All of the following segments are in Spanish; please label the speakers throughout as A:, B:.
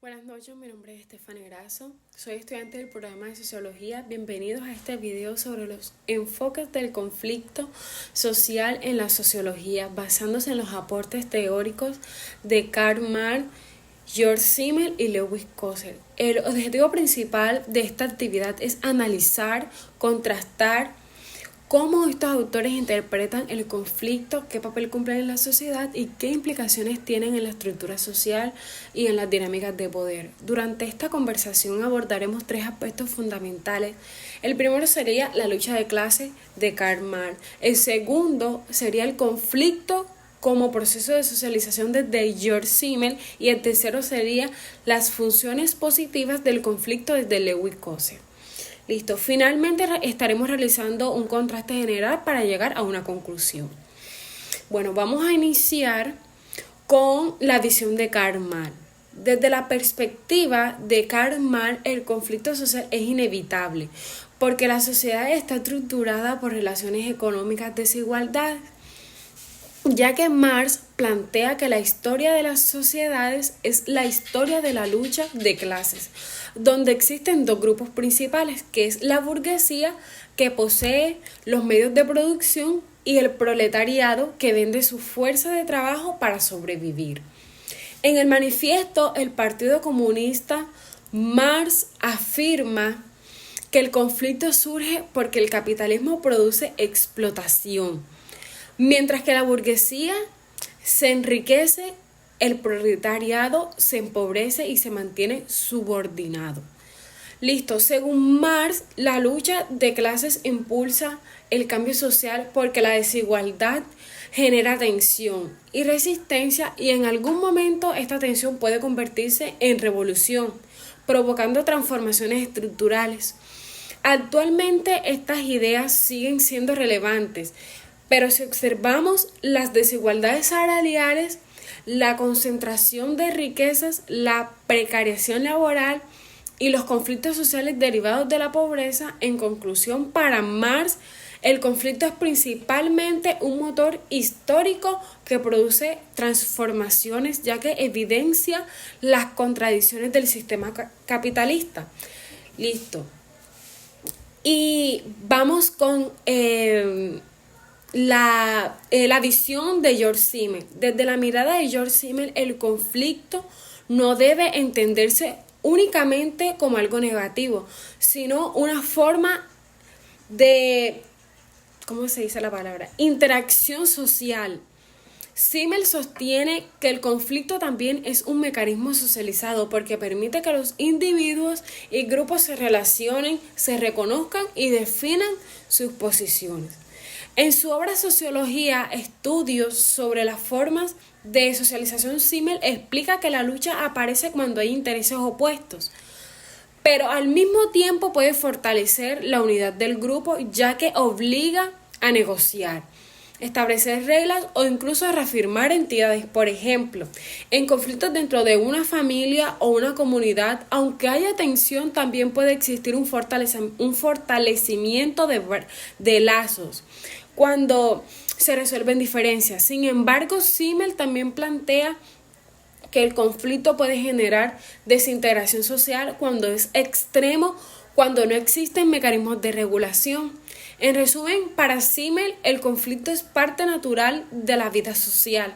A: Buenas noches, mi nombre es Estefania Grasso, soy estudiante del programa de Sociología. Bienvenidos a este video sobre los enfoques del conflicto social en la sociología, basándose en los aportes teóricos de Karl Marx, George Simmel y Lewis Coser. El objetivo principal de esta actividad es analizar, contrastar cómo estos autores interpretan el conflicto, qué papel cumplen en la sociedad y qué implicaciones tienen en la estructura social y en las dinámicas de poder. Durante esta conversación abordaremos tres aspectos fundamentales. El primero sería la lucha de clase de Karl Marx. El segundo sería el conflicto como proceso de socialización desde George Simmel, y el tercero sería las funciones positivas del conflicto desde Lewis Coser. Listo, finalmente estaremos realizando un contraste general para llegar a una conclusión. Bueno, vamos a iniciar con la visión de Karl Marx. Desde la perspectiva de Karl Marx, el conflicto social es inevitable, porque la sociedad está estructurada por relaciones económicas de desigualdad, ya que Marx plantea que la historia de las sociedades es la historia de la lucha de clases, donde existen dos grupos principales, que es la burguesía, que posee los medios de producción, y el proletariado, que vende su fuerza de trabajo para sobrevivir. En el manifiesto El Partido Comunista, Marx afirma que el conflicto surge porque el capitalismo produce explotación, mientras que la burguesía se enriquece, el proletariado se empobrece y se mantiene subordinado. Listo, según Marx, la lucha de clases impulsa el cambio social porque la desigualdad genera tensión y resistencia, y en algún momento esta tensión puede convertirse en revolución, provocando transformaciones estructurales. Actualmente estas ideas siguen siendo relevantes, pero si observamos las desigualdades salariales, la concentración de riquezas, la precarización laboral y los conflictos sociales derivados de la pobreza, en conclusión, para Marx, el conflicto es principalmente un motor histórico que produce transformaciones, ya que evidencia las contradicciones del sistema capitalista. Listo. Y vamos con la visión de George Simmel. Desde la mirada de George Simmel, el conflicto no debe entenderse únicamente como algo negativo, sino una forma de, ¿cómo se dice la palabra?, interacción social. Simmel sostiene que el conflicto también es un mecanismo socializado porque permite que los individuos y grupos se relacionen, se reconozcan y definan sus posiciones. En su obra Sociología, estudios sobre las formas de socialización, Simmel explica que la lucha aparece cuando hay intereses opuestos, pero al mismo tiempo puede fortalecer la unidad del grupo, ya que obliga a negociar, establecer reglas o incluso a reafirmar entidades. Por ejemplo, en conflictos dentro de una familia o una comunidad, aunque haya tensión, también puede existir un fortalecimiento de lazos cuando se resuelven diferencias. Sin embargo, Simmel también plantea que el conflicto puede generar desintegración social cuando es extremo, cuando no existen mecanismos de regulación. En resumen, para Simmel, el conflicto es parte natural de la vida social.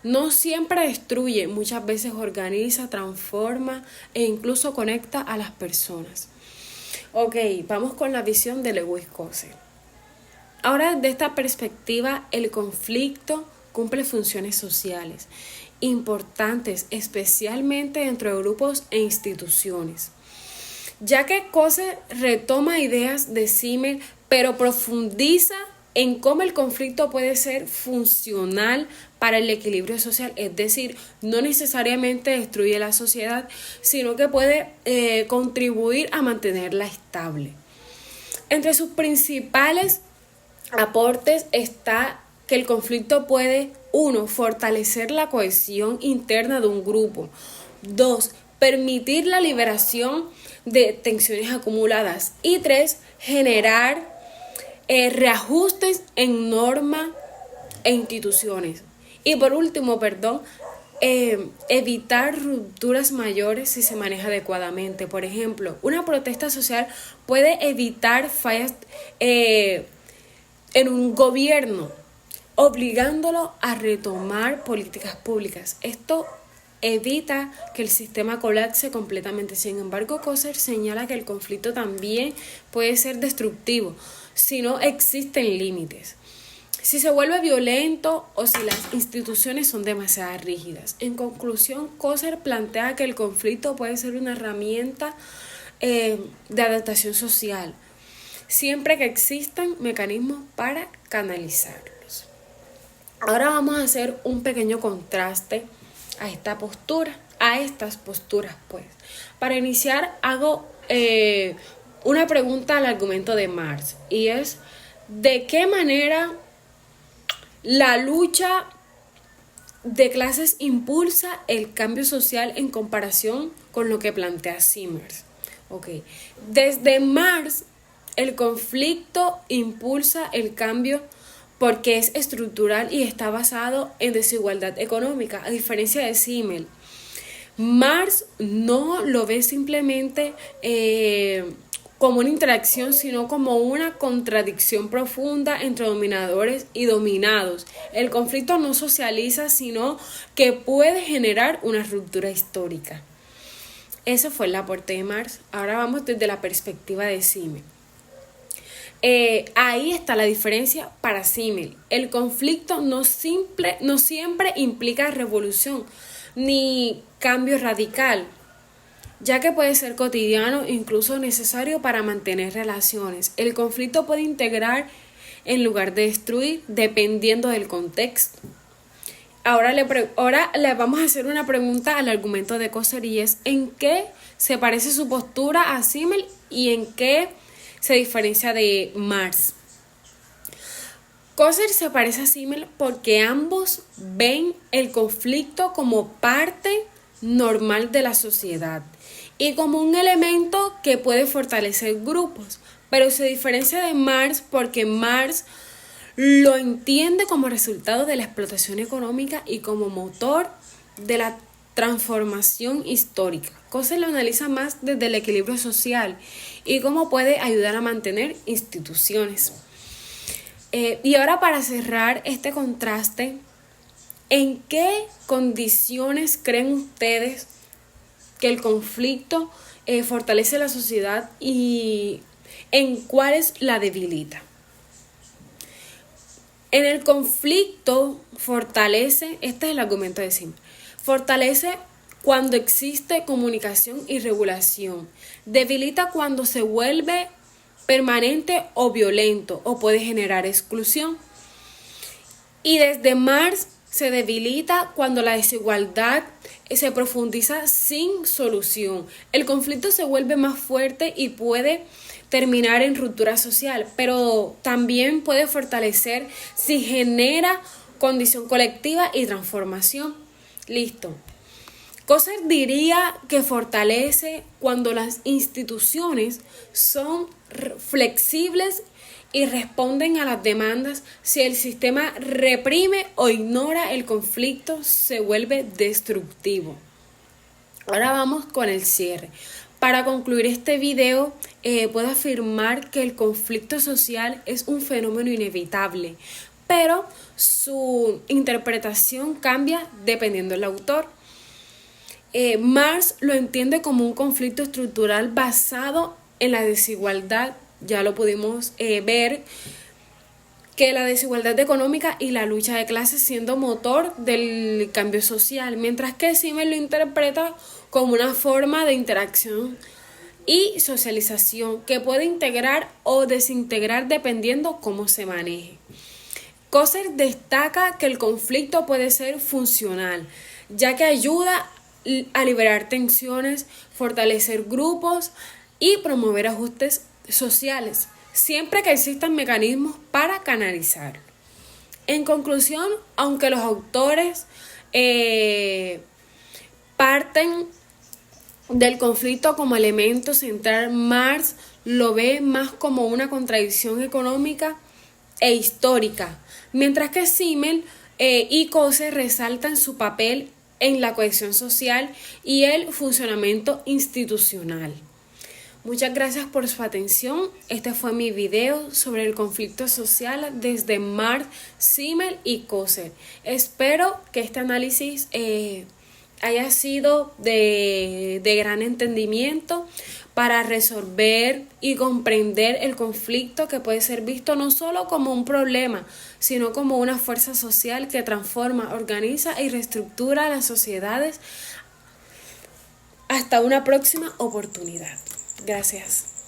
A: No siempre destruye, muchas veces organiza, transforma e incluso conecta a las personas. Ok, vamos con la visión de Lewis Coser. Ahora, desde esta perspectiva, el conflicto cumple funciones sociales importantes, especialmente dentro de grupos e instituciones, ya que Coser retoma ideas de Simmel, pero profundiza en cómo el conflicto puede ser funcional para el equilibrio social, es decir, no necesariamente destruye la sociedad, sino que puede contribuir a mantenerla estable. Entre sus principales aportes está que el conflicto puede, 1, fortalecer la cohesión interna de un grupo, 2, permitir la liberación de tensiones acumuladas, y 3, generar reajustes en normas e instituciones. Y por último, evitar rupturas mayores si se maneja adecuadamente. Por ejemplo, una protesta social puede evitar fallas en un gobierno, obligándolo a retomar políticas públicas. Esto evita que el sistema colapse completamente. Sin embargo, Coser señala que el conflicto también puede ser destructivo si no existen límites, si se vuelve violento o si las instituciones son demasiado rígidas. En conclusión, Coser plantea que el conflicto puede ser una herramienta de adaptación social, siempre que existan mecanismos para canalizarlos. Ahora vamos a hacer un pequeño contraste a estas posturas, pues. Para iniciar, hago una pregunta al argumento de Marx, y es: ¿de qué manera la lucha de clases impulsa el cambio social en comparación con lo que plantea Simmers? Okay. Desde Marx, el conflicto impulsa el cambio porque es estructural y está basado en desigualdad económica, a diferencia de Simmel. Marx no lo ve simplemente como una interacción, sino como una contradicción profunda entre dominadores y dominados. El conflicto no socializa, sino que puede generar una ruptura histórica. Ese fue el aporte de Marx. Ahora vamos desde la perspectiva de Simmel. Ahí está la diferencia para Simmel. El conflicto no siempre implica revolución ni cambio radical, ya que puede ser cotidiano, incluso necesario para mantener relaciones. El conflicto puede integrar en lugar de destruir, dependiendo del contexto. Ahora le vamos a hacer una pregunta al argumento de Coser, y es: ¿en qué se parece su postura a Simmel y en qué se diferencia de Marx? Coser se parece a Simmel porque ambos ven el conflicto como parte normal de la sociedad y como un elemento que puede fortalecer grupos, pero se diferencia de Marx porque Marx lo entiende como resultado de la explotación económica y como motor de la transformación histórica. Coser lo analiza más desde el equilibrio social y cómo puede ayudar a mantener instituciones. Y ahora, para cerrar este contraste, ¿en qué condiciones creen ustedes que el conflicto fortalece la sociedad y en cuáles la debilita? En el conflicto fortalece, este es el argumento de Simmel, fortalece cuando existe comunicación y regulación, debilita cuando se vuelve permanente o violento o puede generar exclusión. Y desde Marx se debilita cuando la desigualdad se profundiza sin solución. El conflicto se vuelve más fuerte y puede terminar en ruptura social, pero también puede fortalecer si genera condición colectiva y transformación. Listo. Coser diría que fortalece cuando las instituciones son flexibles y responden a las demandas. Si el sistema reprime o ignora el conflicto, se vuelve destructivo. Ahora vamos con el cierre. Para concluir este video, puedo afirmar que el conflicto social es un fenómeno inevitable, pero su interpretación cambia dependiendo del autor. Marx lo entiende como un conflicto estructural basado en la desigualdad. Ya lo pudimos ver, que la desigualdad económica y la lucha de clases siendo motor del cambio social, mientras que Simmel lo interpreta como una forma de interacción y socialización que puede integrar o desintegrar dependiendo cómo se maneje. Coser destaca que el conflicto puede ser funcional, ya que ayuda a liberar tensiones, fortalecer grupos y promover ajustes sociales, siempre que existan mecanismos para canalizarlo. En conclusión, aunque los autores parten del conflicto como elemento central, Marx lo ve más como una contradicción económica e histórica, mientras que Simmel y Coser resaltan su papel en la cohesión social y el funcionamiento institucional. Muchas gracias por su atención. Este fue mi video sobre el conflicto social desde Marx, Simmel y Coser. Espero que este análisis haya sido de gran entendimiento para resolver y comprender el conflicto, que puede ser visto no solo como un problema, sino como una fuerza social que transforma, organiza y reestructura las sociedades. Hasta una próxima oportunidad. Gracias.